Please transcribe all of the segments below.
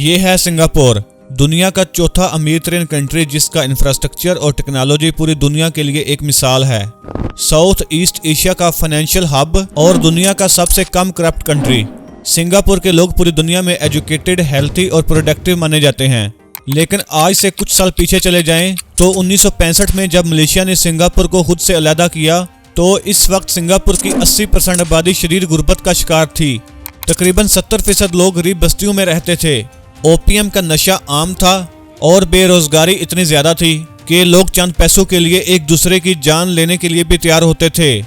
ये है सिंगापुर, दुनिया का चौथा अमीर तरीन कंट्री जिसका इंफ्रास्ट्रक्चर और टेक्नोलॉजी पूरी दुनिया के लिए एक मिसाल है। साउथ ईस्ट एशिया का फाइनेंशियल हब और दुनिया का सबसे कम करप्ट कंट्री। सिंगापुर के लोग पूरी दुनिया में एजुकेटेड, हेल्थी और प्रोडक्टिव माने जाते हैं। लेकिन आज से कुछ साल पीछे चले जाएं तो 1965 में जब मलेशिया ने सिंगापुर को खुद से अलहदा किया तो इस वक्त सिंगापुर की 80% आबादी शदीद गुर्बत का शिकार थी। तकरीबन 70% लोग गरीब बस्तियों में रहते थे। ओपीएम का नशा आम था और बेरोजगारी इतनी ज्यादा थी कि लोग चंद पैसों के लिए एक दूसरे की जान लेने के लिए भी तैयार होते थे।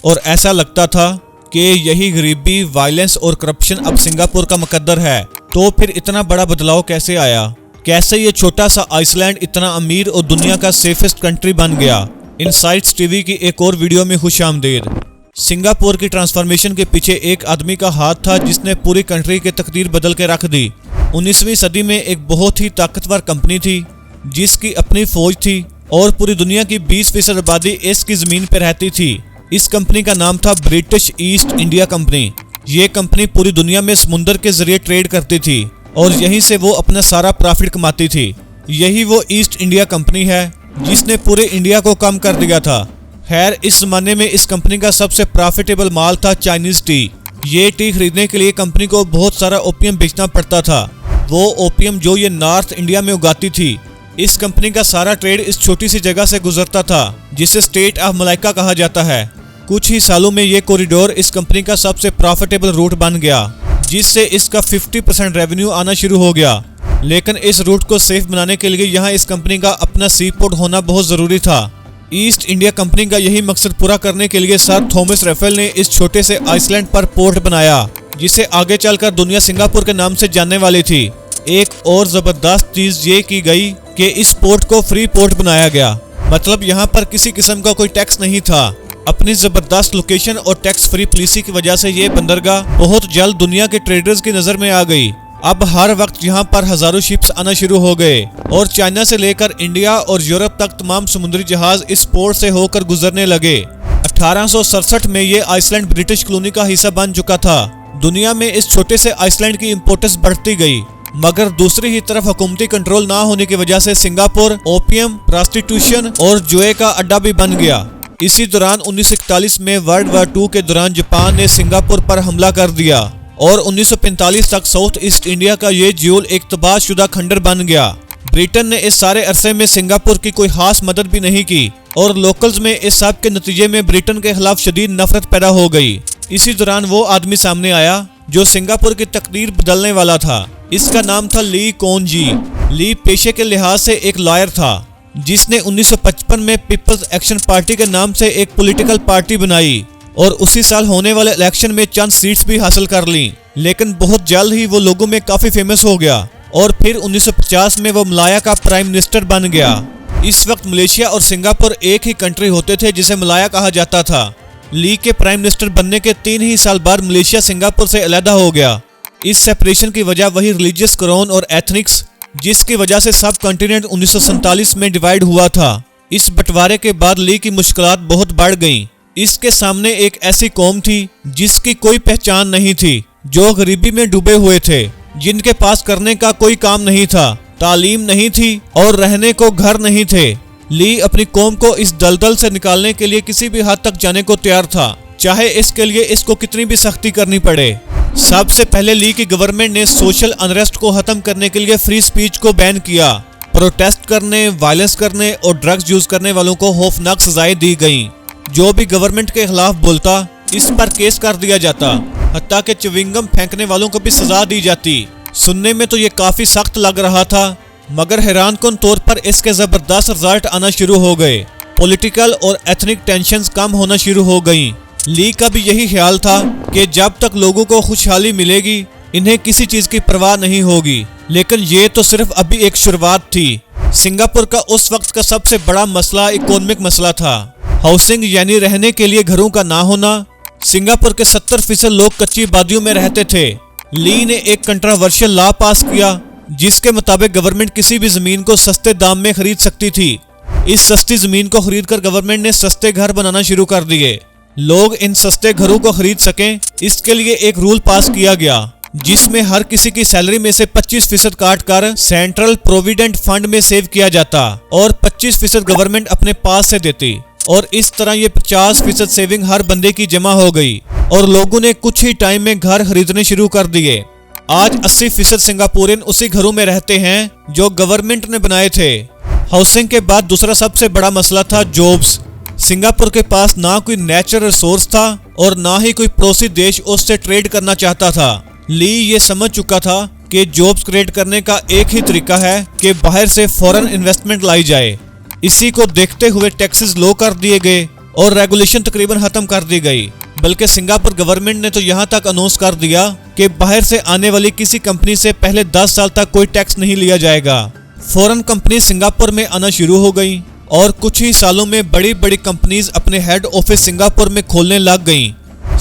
और ऐसा लगता था कि यही गरीबी, वायलेंस और करप्शन अब सिंगापुर का मुकद्दर है। तो फिर इतना बड़ा बदलाव कैसे आया? कैसे ये छोटा सा आइसलैंड इतना अमीर और दुनिया का सेफेस्ट कंट्री बन गया? इनसाइट्स टीवी की एक और वीडियो में खुशामदीद। सिंगापुर की ट्रांसफॉर्मेशन के पीछे एक आदमी का हाथ था जिसने पूरी कंट्री की तकदीर बदल के रख दी। 19वीं सदी में एक बहुत ही ताकतवर कंपनी थी जिसकी अपनी फौज थी और पूरी दुनिया की 20% आबादी इसकी जमीन पर रहती थी। इस कंपनी का नाम था ब्रिटिश ईस्ट इंडिया कंपनी। ये कंपनी पूरी दुनिया में समुंदर के जरिए ट्रेड करती थी और यहीं से वो अपना सारा प्रॉफिट कमाती थी। यही वो ईस्ट इंडिया कंपनी है जिसने पूरे इंडिया को कम कर दिया था। खैर, इस जमाने में इस कंपनी का सबसे प्रॉफिटेबल माल था चाइनीज टी। ये टी खरीदने के लिए कंपनी को बहुत सारा ओपीएम बेचना पड़ता था। वो ओपीएम जो ये नॉर्थ इंडिया में उगाती थी। इस कंपनी का सारा ट्रेड इस छोटी सी जगह से गुजरता था जिसे स्टेट ऑफ मलाइका कहा जाता है। कुछ ही सालों में ये कॉरिडोर इस कंपनी का सबसे प्रॉफिटेबल रूट बन गया जिससे इसका 50% रेवेन्यू आना शुरू हो गया। लेकिन इस रूट को सेफ बनाने के लिए यहाँ इस कंपनी का अपना सी पोर्ट होना बहुत जरूरी था। ईस्ट इंडिया कंपनी का यही मकसद पूरा करने के लिए सर थॉमस रैफेल ने इस छोटे से आइसलैंड पर पोर्ट बनाया जिसे आगे चलकर दुनिया सिंगापुर के नाम से जानने वाली थी। एक और जबरदस्त चीज ये की गई कि इस पोर्ट को फ्री पोर्ट बनाया गया। मतलब यहाँ पर किसी किस्म का कोई टैक्स नहीं था। अपनी जबरदस्त लोकेशन और टैक्स फ्री पॉलिसी की वजह से ये बंदरगाह बहुत जल्द दुनिया के ट्रेडर्स की नजर में आ गई। अब हर वक्त यहाँ पर हजारों शिप्स आना शुरू हो गए और चाइना से लेकर इंडिया और यूरोप तक तमाम समुद्री जहाज इस पोर्ट से होकर गुजरने लगे। 1867 में ये आइसलैंड ब्रिटिश कॉलोनी का हिस्सा बन चुका था। दुनिया में इस छोटे से आइसलैंड की इम्पोर्टेंस बढ़ती गई, मगर दूसरी ही तरफ हुकूमती कंट्रोल ना होने की वजह से सिंगापुर ओपीएम, प्रोस्टिट्यूशन और जुए का अड्डा भी बन गया। इसी दौरान 1941 में वर्ल्ड वार 2 के दौरान जापान ने सिंगापुर पर हमला कर दिया और 1945 तक साउथ ईस्ट इंडिया का ये ज्यूल एक तबाहशुदा खंडर बन गया। ब्रिटेन ने इस सारे अरसे में सिंगापुर की कोई खास मदद भी नहीं की और लोकल्स में इस सब के नतीजे में ब्रिटेन के खिलाफ शदीद नफरत पैदा हो गई। इसी दौरान वो आदमी सामने आया जो सिंगापुर की तकदीर बदलने वाला था। इसका नाम था ली कुआन जी। ली पेशे के लिहाज से एक लॉयर था जिसने 1955 में पीपल्स एक्शन पार्टी के नाम से एक पॉलिटिकल पार्टी बनाई और उसी साल होने वाले इलेक्शन में चंद सीट्स भी हासिल कर ली। लेकिन बहुत जल्द ही वो लोगों में काफी फेमस हो गया और फिर 1950 में वो मलाया का प्राइम मिनिस्टर बन गया। इस वक्त मलेशिया और सिंगापुर एक ही कंट्री होते थे जिसे मलाया कहा जाता था। ली के प्राइम मिनिस्टर बनने के 3 ही साल बाद मलेशिया सिंगापुर से अलहदा हो गया। इस सेपरेशन की वजह वही रिलीजियस क्राउन और एथनिक्स जिसकी वजह से सब कॉन्टिनेंट 1947 में डिवाइड हुआ था। इस बंटवारे के बाद ली की मुश्किलात बहुत बढ़ गईं। इसके सामने एक ऐसी कौम थी जिसकी कोई पहचान नहीं थी, जो गरीबी में डूबे हुए थे, जिनके पास करने का कोई काम नहीं था, तालीम नहीं थी और रहने को घर नहीं थे। ली अपनी कौम को इस दलदल से निकालने के लिए किसी भी हद तक जाने को तैयार था, चाहे इसके लिए इसको कितनी भी सख्ती करनी पड़े। सबसे पहले ली की गवर्नमेंट ने सोशल अनरेस्ट को खत्म करने के लिए फ्री स्पीच को बैन किया। प्रोटेस्ट करने, वायलेंस करने और ड्रग्स यूज करने वालों को खौफनाक सजाएं दी गईं। जो भी गवर्नमेंट के खिलाफ बोलता इस पर केस कर दिया जाता, हत्ता के च्युइंगम फेंकने वालों को भी सजा दी जाती। सुनने में तो ये काफी सख्त लग रहा था, मगर हैरानकुन तौर पर इसके जबरदस्त रिजल्ट आना शुरू हो गए। पॉलिटिकल और एथनिक टेंशंस कम होना शुरू हो गईं। ली का भी यही ख्याल था कि जब तक लोगों को खुशहाली मिलेगी इन्हें किसी चीज की परवाह नहीं होगी। लेकिन ये तो सिर्फ अभी एक शुरुआत थी। सिंगापुर का उस वक्त का सबसे बड़ा मसला इकोनॉमिक मसला था। हाउसिंग यानी रहने के लिए घरों का ना होना। सिंगापुर के 70% लोग कच्ची आबादियों में रहते थे। ली ने एक कंट्रोवर्शियल लॉ पास किया जिसके मुताबिक गवर्नमेंट किसी भी जमीन को सस्ते दाम में खरीद सकती थी। इस सस्ती जमीन को खरीदकर गवर्नमेंट ने सस्ते घर बनाना शुरू कर दिए। लोग इन सस्ते घरों को खरीद सकें इसके लिए एक रूल पास किया गया। जिसमें हर किसी की सैलरी में से 25% काट कर सेंट्रल प्रोविडेंट फंड में सेव किया जाता और 25% गवर्नमेंट अपने पास से देती। और इस तरह ये 50% सेविंग हर बंदे की जमा हो गई और लोगों ने कुछ ही टाइम में घर खरीदने शुरू कर दिए। आज 80% सिंगापुरियन उसी घरों में रहते हैं जो गवर्नमेंट ने बनाए थे। हाउसिंग के बाद दूसरा सबसे बड़ा मसला था जॉब्स। सिंगापुर के पास ना कोई नेचुरल रिसोर्स था और ना ही कोई पड़ोसी देश उससे ट्रेड करना चाहता था। ली ये समझ चुका था कि जॉब्स क्रिएट करने का एक ही तरीका है कि बाहर से फॉरेन इन्वेस्टमेंट लाई जाए। इसी को देखते हुए टैक्सेस लो कर दिए गए और रेगुलेशन तकरीबन खत्म कर दी गई। बल्कि सिंगापुर गवर्नमेंट ने तो यहाँ तक अनाउंस कर दिया कि बाहर से आने वाली किसी कंपनी से पहले 10 साल तक कोई टैक्स नहीं लिया जाएगा। फॉरेन कंपनी सिंगापुर में आना शुरू हो गई और कुछ ही सालों में बड़ी बड़ी कंपनीज अपने हेड ऑफिस सिंगापुर में खोलने लग गईं।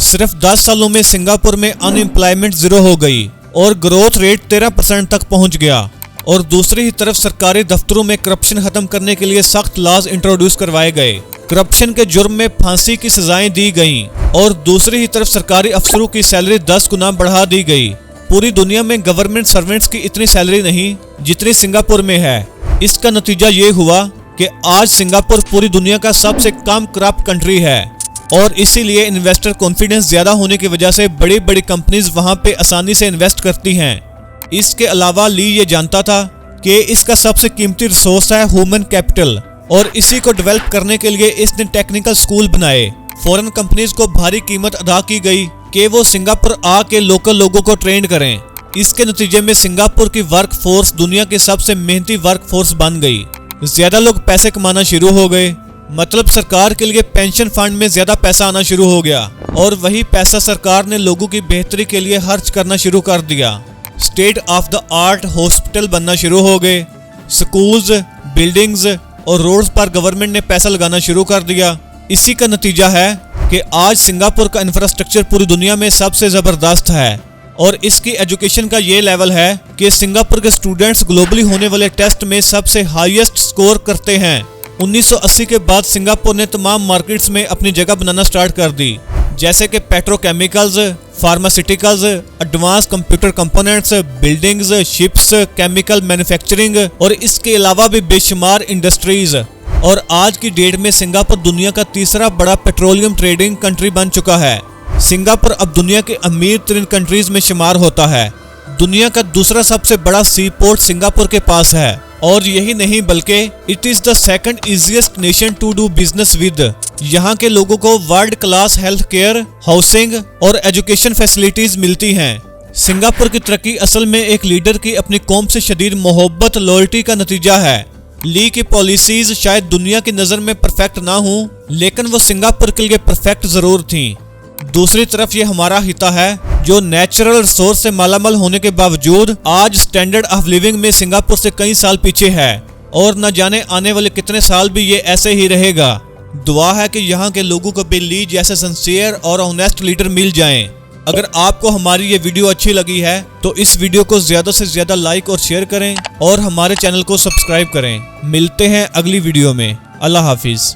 सिर्फ 10 सालों में सिंगापुर में अनएम्प्लॉयमेंट 0 हो गई और ग्रोथ रेट 13% तक पहुंच गया। और दूसरी ही तरफ सरकारी दफ्तरों में करप्शन खत्म करने के लिए सख्त लॉज इंट्रोड्यूस करवाए गए। करप्शन के जुर्म में फांसी की सजाएं दी गईं और दूसरी ही तरफ सरकारी अफसरों की सैलरी 10 गुना बढ़ा दी गई। पूरी दुनिया में गवर्नमेंट सर्वेंट्स की इतनी सैलरी नहीं जितनी सिंगापुर में है। इसका नतीजा ये हुआ कि आज सिंगापुर पूरी दुनिया का सबसे कम करप्ट कंट्री है और इसीलिए इन्वेस्टर कॉन्फिडेंस ज्यादा होने की वजह से बड़ी बड़ी कंपनीज वहां पे आसानी से इन्वेस्ट करती हैं। इसके अलावा ली ये जानता था कि इसका सबसे कीमती रिसोर्स है ह्यूमन कैपिटल और इसी को डेवलप करने के लिए इसने टेक्निकल स्कूल बनाए। फॉरेन कंपनीज को भारी कीमत अदा की गई कि वो सिंगापुर आके लोकल लोगों को ट्रेन करें। इसके नतीजे में सिंगापुर की वर्क फोर्स दुनिया की सबसे मेहनती वर्क फोर्स बन गई। ज्यादा लोग पैसे कमाना शुरू हो गए, मतलब सरकार के लिए पेंशन फंड में ज्यादा पैसा आना शुरू हो गया और वही पैसा सरकार ने लोगों की बेहतरी के लिए खर्च करना शुरू कर दिया। State of the art hospital बनना शुरू हो गए। स्कूल्स, बिल्डिंग्स और रोड्स पर गवर्नमेंट ने पैसा लगाना शुरू कर दिया। इसी का नतीजा है कि आज सिंगापुर का इंफ्रास्ट्रक्चर पूरी दुनिया में सबसे जबरदस्त है और इसकी एजुकेशन का ये लेवल है कि सिंगापुर के स्टूडेंट्स ग्लोबली होने वाले टेस्ट में सबसे हाईएस्ट स्कोर करते हैं। 1980 के बाद सिंगापुर ने तमाम मार्केट्स में अपनी जगह बनाना स्टार्ट कर दी, जैसे कि petrochemicals, pharmaceuticals, advance computer components, buildings, ships, chemical manufacturing और इसके अलावा भी बेशुमार इंडस्ट्रीज। और आज की डेट में सिंगापुर दुनिया का तीसरा बड़ा पेट्रोलियम ट्रेडिंग कंट्री बन चुका है। सिंगापुर अब दुनिया के अमीर तरीन कंट्रीज में शुमार होता है। दुनिया का दूसरा सबसे बड़ा सी पोर्ट सिंगापुर के पास है और यही नहीं बल्कि it is the second easiest nation to do business with. यहाँ के लोगों को world class health care, housing और एजुकेशन फैसिलिटीज मिलती हैं। सिंगापुर की तरक्की असल में एक लीडर की अपनी कौम से शदीद मोहब्बत, लॉयल्टी का नतीजा है। ली की पॉलिसीज शायद दुनिया की नजर में परफेक्ट ना हो, लेकिन वो सिंगापुर के लिए परफेक्ट जरूर थी। दूसरी तरफ ये हमारा हिता है जो नेचुरल रिसोर्स से मालामाल होने के बावजूद आज स्टैंडर्ड ऑफ लिविंग में सिंगापुर से कई साल पीछे है और न जाने आने वाले कितने साल भी ये ऐसे ही रहेगा। दुआ है कि यहाँ के लोगों को भी ली जैसे सिंसियर और ऑनेस्ट लीडर मिल जाएं। अगर आपको हमारी ये वीडियो अच्छी लगी है तो इस वीडियो को ज्यादा से ज्यादा लाइक और शेयर करें और हमारे चैनल को सब्सक्राइब करें। मिलते हैं अगली वीडियो में। अल्लाह हाफिज।